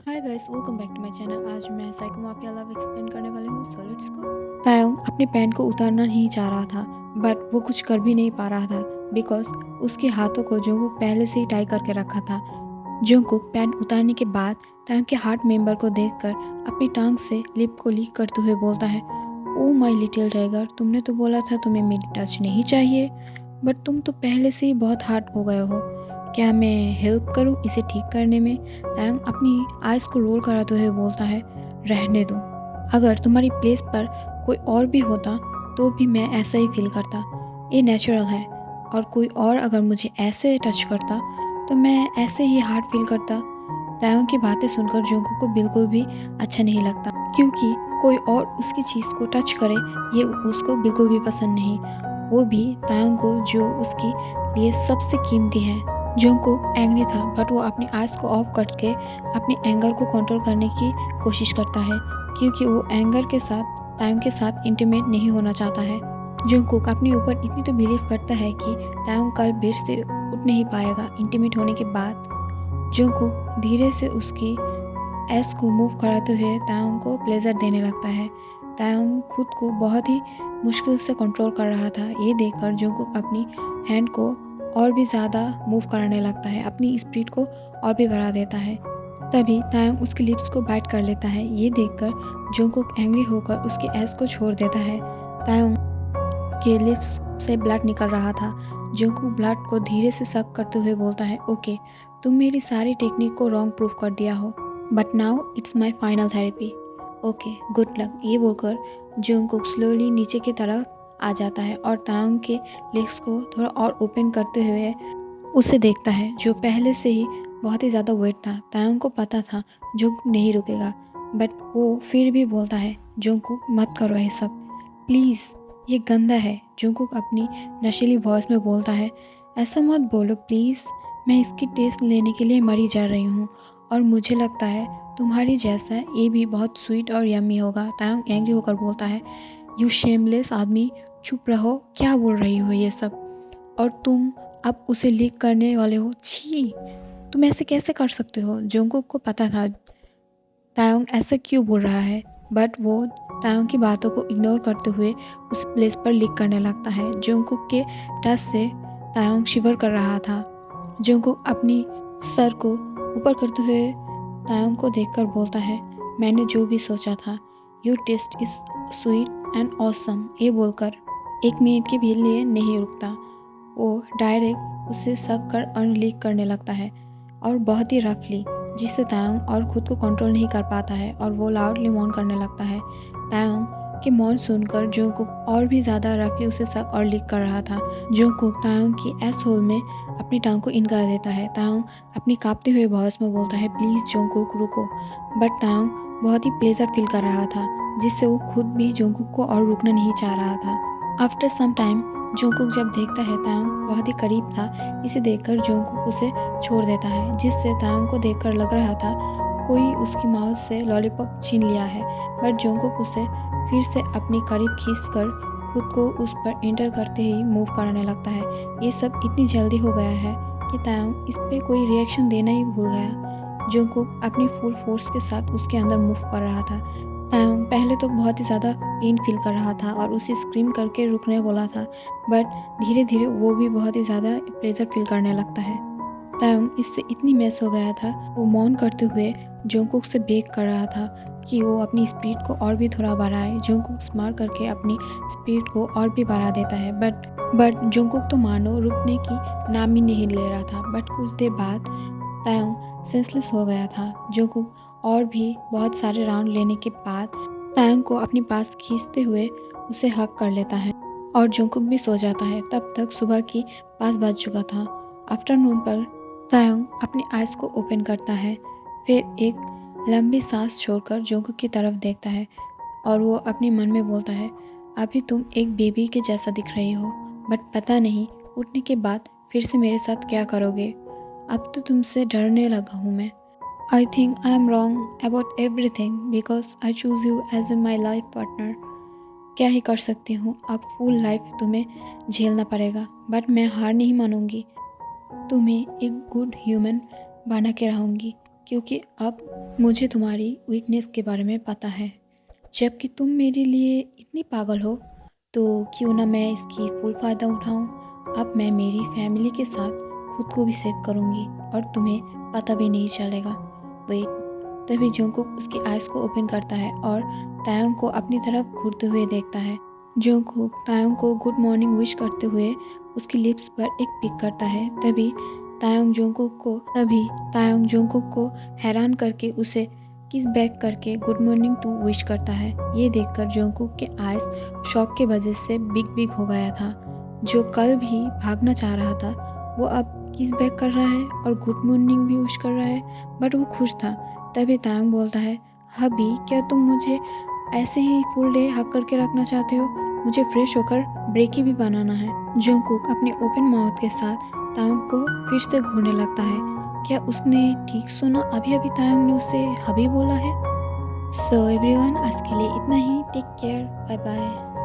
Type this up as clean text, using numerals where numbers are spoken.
Hi guys, welcome back to my channel. आज मैं psycho mafia love explain करने वाली हूँ, सो लेट्स गो। तायोंग अपने पैंट को उतारना नहीं चाह रहा था, बट वो कुछ कर भी नहीं पा रहा था बिकॉज उसके हाथों को जोंगकुक पहले से ही टाई करके रखा था। जोंगकुक पैंट उतारने के बाद तायोंग के हार्ट मेंबर को देखकर अपनी टांग से लिप को लीक करते हुए बोलता है, ओ माय लिटिल टाइगर, तुमने तो बोला था तुम्हें मेरी टच नहीं चाहिए, बट तुम तो पहले से ही बहुत हार्ड हो गए हो। क्या मैं हेल्प करूं इसे ठीक करने में? तायंग अपनी आइज़ को रोल कराते हुए बोलता है, रहने दो। अगर तुम्हारी प्लेस पर कोई और भी होता तो भी मैं ऐसा ही फील करता। ये नेचुरल है। और कोई और अगर मुझे ऐसे टच करता तो मैं ऐसे ही हार्ड फील करता। तायंग की बातें सुनकर जोंगकुक को बिल्कुल भी अच्छा नहीं लगता, क्योंकि कोई और उसकी चीज़ को टच करे ये उसको बिल्कुल भी पसंद नहीं, वो भी तायंग को जो उसकी लिए सबसे कीमती है। जोंगकुक एंग्री था, बट वो अपनी आइज़ को ऑफ करके अपने एंगर को कंट्रोल करने की कोशिश करता है, क्योंकि वो एंगर के साथ तायंग के साथ इंटीमेट नहीं होना चाहता है। जोंगकुक अपने ऊपर इतनी तो बिलीव करता है कि तायंग कल बेड से उठ नहीं पाएगा इंटीमेट होने के बाद। जोंगकुक धीरे से उसकी एस को मूव कराते हुए तायंग को प्लेजर देने लगता है। तायंग खुद को बहुत ही मुश्किल से कंट्रोल कर रहा था। ये देखकर जोंगकुक अपनी हैंड को और भी ज़्यादा मूव कराने लगता है, अपनी स्पीड को और भी बढ़ा देता है। तभी तायंग उसकी लिप्स को बाइट कर लेता है। ये देखकर जोंगकुक एंग्री होकर उसकी एस को छोड़ देता है। तायंग के लिप्स से ब्लड निकल रहा था। जोंगकुक ब्लड को धीरे से सक करते हुए बोलता है, ओके, तुम मेरी सारी टेक्निक को रॉन्ग प्रूफ कर दिया हो, but now it's my final therapy. Okay, good luck. ये बोलकर जोंगकुक स्लोली नीचे की तरफ आ जाता है और तायंग के लेग्स को थोड़ा और ओपन करते हुए उसे देखता है, जो पहले से ही बहुत ही ज़्यादा वेट था। तायंग को पता था जोंगकुक नहीं रुकेगा, बट वो फिर भी बोलता है, जोंगकुक मत करो ये सब, प्लीज़, ये गंदा है। जोंगकुक अपनी नशीली वॉइस में बोलता है, ऐसा मत बोलो प्लीज़, मैं इसकी टेस्ट लेने के लिए मरी जा रही हूँ और मुझे लगता है तुम्हारी जैसा ये भी बहुत स्वीट और यम्मी होगा। तायंग एंग्री होकर बोलता है, यू शेमलेस आदमी, चुप रहो, क्या बोल रही हो ये सब? और तुम अब उसे लीक करने वाले हो? छी, तुम ऐसे कैसे कर सकते हो? जोंगकुक को पता था तायंग ऐसा क्यों बोल रहा है, बट वो तायंग की बातों को इग्नोर करते हुए उस प्लेस पर लीक करने लगता है। जोंगकुक के टच से तायंग शिवर कर रहा था। जोंगकुक अपनी सर को ऊपर करते हुए तायंग को देखकर बोलता है, मैंने जो भी सोचा था, you taste is sweet and awesome. ये बोलकर 1 मिनट के भी लिए नहीं रुकता, वो डायरेक्ट उसे सक कर अनलीक करने लगता है और बहुत ही रफली, जिससे तायंग और खुद को कंट्रोल नहीं कर पाता है और वो लाउडली मौन करने लगता है। तायंग के मौन सुनकर जोंगकुक और भी ज़्यादा रफली उसे सक और लीक कर रहा था। जोंगकुक तायंग की एस होल में अपनी टांग को इन कर देता है। तायंग अपनी कांपते हुए वॉइस में बोलता है, प्लीज़ जोंगकुक रुको, बट तायंग बहुत ही प्लेजर फील कर रहा था, जिससे वो खुद भी जोंगकुक को और रुकना नहीं चाह रहा था। आफ्टर सम टाइम जोंगकुक जब देखता है तायंग बहुत ही करीब था, इसे देखकर जोंगकुक उसे छोड़ देता है, जिससे तायंग को देखकर लग रहा था कोई उसकी माउथ से लॉलीपॉप छीन लिया है, बट जोंगकुक उसे फिर से अपनी करीब खींचकर खुद को उस पर एंटर करते ही मूव कराने लगता है। ये सब इतनी जल्दी हो गया है कि तायंग इस पर कोई रिएक्शन देना ही भूल गया। जोंगकुक अपनी फुल फोर्स के साथ उसके अंदर मूव कर रहा था। तायंग पहले तो बहुत ही ज़्यादा पेन फील कर रहा था और उसे स्क्रीम करके रुकने बोला था, बट धीरे धीरे वो भी बहुत ही ज़्यादा प्लेजर फील करने लगता है। तायंग इससे इतनी मैस हो गया था, वो मौन करते हुए जोंगकुक से बेग कर रहा था कि वो अपनी स्पीड को और भी थोड़ा बढ़ाए। जोंगकुक स्मार्ट करके अपनी स्पीड को और भी बढ़ा देता है, बट जोंगकुक तो मानो रुकने की नाम ही नहीं ले रहा था। बट कुछ देर बाद तायंग सेंसलेस हो गया था। जोंगकुक और भी बहुत सारे राउंड लेने के बाद तायंग को अपने पास खींचते हुए उसे हक कर लेता है और जोंगकुक भी सो जाता है। तब तक सुबह की 5 बज चुका था। आफ्टरनून पर तायंग अपनी आइज़ को ओपन करता है, फिर एक लंबी सांस छोड़कर जोंगकुक की तरफ देखता है और वो अपने मन में बोलता है, अभी तुम एक बेबी के जैसा दिख रही हो, बट पता नहीं उठने के बाद फिर से मेरे साथ क्या करोगे। अब तो तुमसे डरने लगा हूँ मैं। I think I am wrong about everything because I choose you as my life partner. क्या ही कर सकती हूँ, अब फुल लाइफ तुम्हें झेलना पड़ेगा, बट मैं हार नहीं मानूंगी। तुम्हें एक गुड ह्यूमन बना के रहूँगी, क्योंकि अब मुझे तुम्हारी वीकनेस के बारे में पता है। जबकि तुम मेरे लिए इतनी पागल हो, तो क्यों ना मैं इसकी फुल फ़ायदा उठाऊँ। अब मैं मेरी फैमिली के साथ खुद को भी सेव करूँगी और तुम्हें पता भी नहीं चलेगा। वेट, तभी जंगकुक उसकी आइज़ को ओपन करता है और तायोंग को अपनी तरफ घूरते हुए देखता है। जंगकुक तायोंग को गुड मॉर्निंग विश करते हुए उसकी लिप्स पर एक पिक करता है। तभी तायोंग जंगकुक को हैरान करके उसे किस बैक करके गुड मॉर्निंग टू विश करता है। ये देखकर जंगकुक के आइज़ शॉक के वजह से बिग बिग हो गया था। जो कल भी भागना चाह रहा था, वो अब किस बैक कर रहा है और गुड मॉर्निंग भी विश कर रहा है, बट वो खुश था। तभी तायोंग बोलता है, हबी क्या तुम मुझे ऐसे ही फुल डे हक करके रखना चाहते हो? मुझे फ्रेश होकर ब्रेकी भी बनाना है। जंगकुक अपने ओपन माउथ के साथ तायोंग को फिर से घूरने लगता है। क्या उसने ठीक सुना? अभी अभी तायोंग ने उसे हबी बोला है। सो एवरीवन, आज के लिए इतना ही। Take care, bye bye.